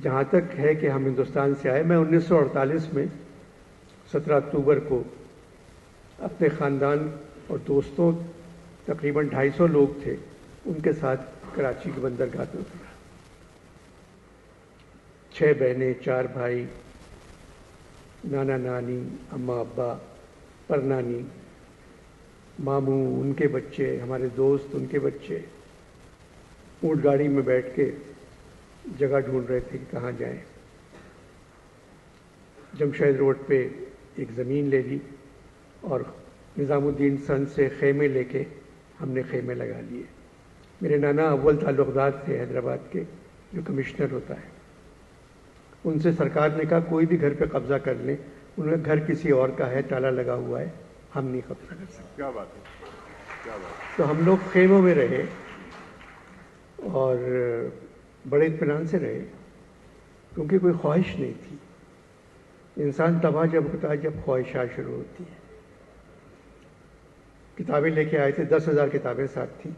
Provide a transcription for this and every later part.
جہاں تک ہے کہ ہم ہندوستان سے آئے، میں 1948 میں 17 اکتوبر کو اپنے خاندان اور دوستوں، تقریباً 250 لوگ تھے، ان کے ساتھ کراچی کے بندرگاہ میں اترا۔ 6 بہنیں، 4 بھائی، نانا نانی، اماں ابا، پرنانی، ماموں، ان کے بچے، ہمارے دوست، ان کے بچے، اونٹ گاڑی میں بیٹھ کے جگہ ڈھونڈ رہے تھے کہ کہاں جائیں۔ جمشید روڈ پہ ایک زمین لے لی اور نظام الدین سن سے خیمے لے کے ہم نے خیمے لگا لیے۔ میرے نانا اول تعلقات تھے حیدرآباد کے، جو کمشنر ہوتا ہے، ان سے سرکار نے کہا کوئی بھی گھر پہ قبضہ کر لیں، انہوں نے گھر کسی اور کا ہے، تالا لگا ہوا ہے، ہم نہیں قبضہ کر سکتے۔ کیا بات ہے، کیا بات۔ تو ہم لوگ خیموں میں رہے اور بڑے اطمینان سے رہے، کیونکہ کوئی خواہش نہیں تھی۔ انسان تباہ جب ہوتا ہے جب خواہشات شروع ہوتی ہیں۔ کتابیں لے کے آئے تھے، 10,000 کتابیں ساتھ تھیں۔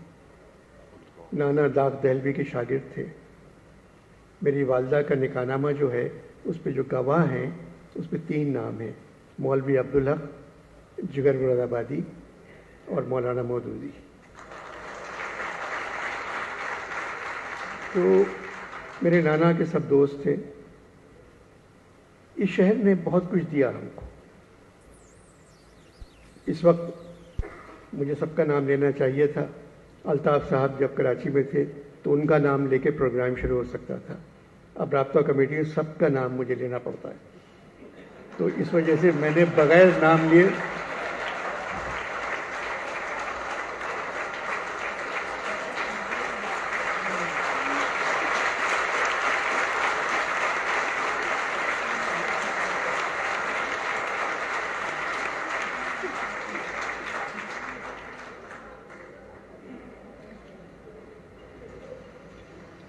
نانا داغ دہلوی کے شاگرد تھے۔ میری والدہ کا نکاح نامہ جو ہے اس پہ جو گواہ ہیں اس پہ 3 نام ہیں، مولوی عبدالحق، جگر مراد آبادی اور مولانا مودودی۔ تو میرے نانا کے سب دوست تھے۔ اس شہر نے بہت کچھ دیا ہم کو۔ اس وقت مجھے سب کا نام لینا چاہیے تھا۔ الطاف صاحب جب کراچی میں تھے تو ان کا نام لے کے پروگرام شروع ہو سکتا تھا۔ اب رابطہ کمیٹی سب کا نام مجھے لینا پڑتا ہے، تو اس وجہ سے میں نے بغیر نام لیے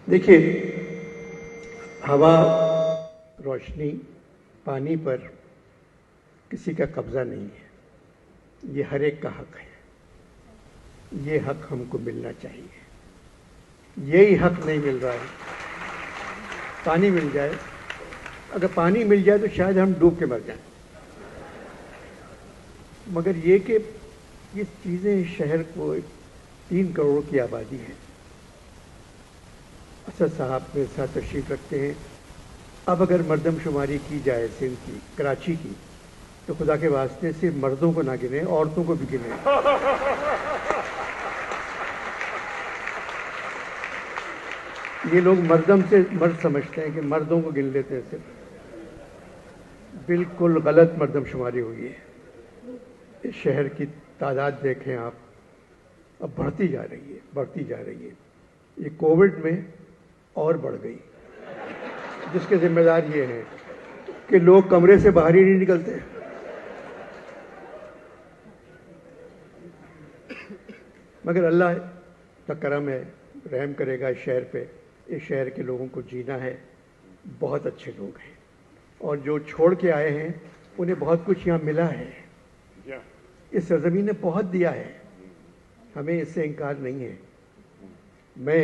دیکھیے، ہوا، روشنی، پانی پر کسی کا قبضہ نہیں ہے، یہ ہر ایک کا حق ہے۔ یہ حق ہم کو ملنا چاہیے۔ یہی حق نہیں مل رہا ہے۔ پانی مل جائے، اگر پانی مل جائے تو شاید ہم ڈوب کے مر جائیں، مگر یہ کہ یہ چیزیں شہر کو 3 کروڑ کی آبادی ہے۔ اسد صاحب میرے ساتھ تشریف رکھتے ہیں۔ اب اگر مردم شماری کی جائے سندھ کی، کراچی کی، تو خدا کے واسطے صرف مردوں کو نہ گنیں، عورتوں کو بھی گنیں۔ یہ لوگ مردم سے مرد سمجھتے ہیں کہ مردوں کو گن لیتے ہیں صرف۔ بالکل غلط مردم شماری ہوئی ہے۔ اس شہر کی تعداد دیکھیں آپ، اب بڑھتی جا رہی ہے، بڑھتی جا رہی ہے۔ یہ کووڈ میں اور بڑھ گئی، جس کے ذمہ دار یہ ہیں کہ لوگ کمرے سے باہر ہی نہیں نکلتے۔ مگر اللہ کا کرم ہے، رحم کرے گا اس شہر پہ۔ اس شہر کے لوگوں کو جینا ہے، بہت اچھے لوگ ہیں، اور جو چھوڑ کے آئے ہیں انہیں بہت کچھ یہاں ملا ہے۔ اس سرزمین نے بہت دیا ہے، ہمیں اس سے انکار نہیں ہے۔ میں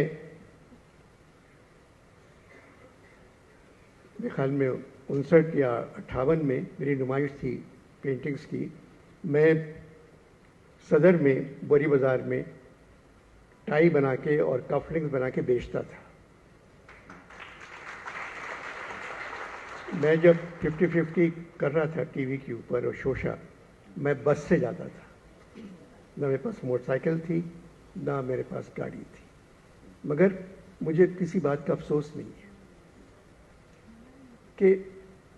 میرے خیال میں 59 یا 58 میں میری نمائش تھی پینٹنگز کی۔ میں صدر میں بوری بازار میں ٹائی بنا کے اور کفلنگز بنا کے بیچتا تھا۔ میں جب 50-50 کر رہا تھا ٹی وی کے اوپر اور شوشا، میں بس سے جاتا تھا، نہ میرے پاس موٹر سائیکل تھی، نہ میرے پاس گاڑی تھی، مگر مجھے کسی بات کا افسوس نہیں ہے کہ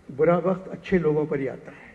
برا وقت اچھے لوگوں پر ہی آتا ہے۔